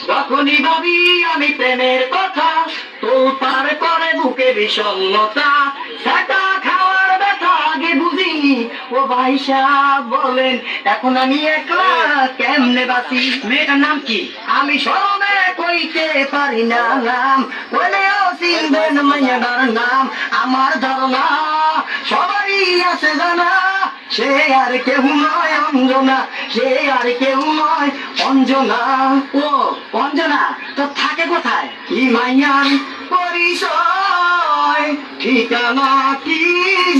যখনই ভাবি আমি প্রেমের কথা, তো তার করে বুকে বিষণ্ণতা, সেটা খাওয়ার ব্যথা আগে বুঝিনি। ও ভাই সাহেব বলেন, এখন আমি একলা কেমনে বাঁচি? মেয়েটার নাম কি? আমি স্মরণে কইতে পারি না নাম, বলেও চিনবেন মেয়েটার নাম। আমার ধারণা সবারই আছে জানা, সে আর কেউ নয় অঞ্জনা, সে আর কেউ নয় অঞ্জনা। ও অঞ্জনা তো থাকে কোথায়? কি মাইয়ার পরিচয় ঠিকানা কি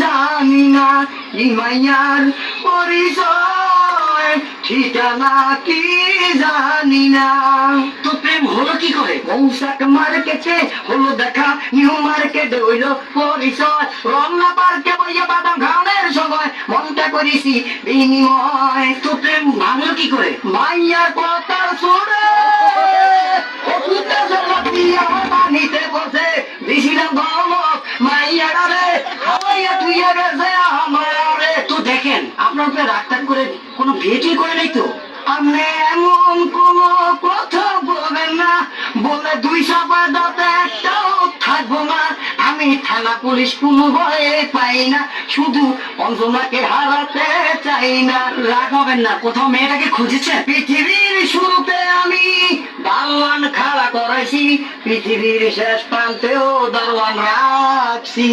জানি না, কি মাইয়ার পরিচয় ঠিকানা কি জানি না। তো প্রেম হলো কি করে? মৌসাক মার্কেটে হলো দেখা, নিউ মার্কেটে হইলো পরিচয়, রমনা পার্কে বইয়া বাদাম খাওয়ানোর সময় মনটা করেছি বিনিময়। তো প্রেম ভাঙলো কি করে? মাইয়ার কথা শুনে পানিতে বসে দিছিলাম ধমক, মাইয়ারা রে হাওয়াইয়া তুইয়া গেছে আমারে। তো দেখেন আপনার উপরে রাগটাগ করে কোনো বিয়ে করে নাই তো? আপনি এমন কোন কথা বলবেন না, বলে দুই সাপা দাঁতে একটাও থাকবো না। আমি থানা পুলিশ কোনো ভয়ে পাই না, শুধু অঞ্জনাকে হারাতে চাই না। রাগ হবেন না, কোথাও মেয়েটাকে খুঁজেছেন? পৃথিবীর শুরুতে আমি দারোয়ান খাড়া করাইছি, পৃথিবীর শেষ প্রান্তেও দারোয়ান রাখছি,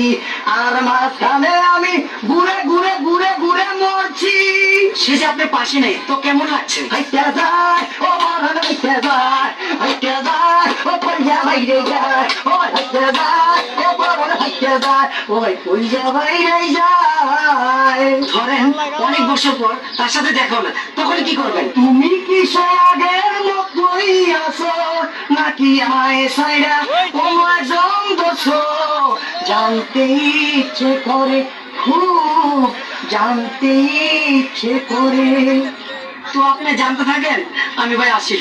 আর মাঝখানে আমি ঘুরে ঘুরে ঘুরে ঘুরে মরছি। সে যে আপনার পাশে নেই, তো কেমন লাগছে? হাইটা যায় ও মরণ, হাইটা যায়, হাইটা যায় ও পয়সা বাইরে যায়, ও হাইটা যায় ও মরণ, হাইটা যায় ওই পয়সা বাইরে যায়। ধরেন অনেক বছর পর তার সাথে দেখা হলো, তখন কি করবেন? তুমি কি সে আগের মতোই আছো, নাকি আমায় সাইরা তোমার জমদছ? জানতে ইচ্ছে করে, খুব জানতে ইচ্ছে করে। তো আপনি জানতে থাকেন, আমি ভাই আসি।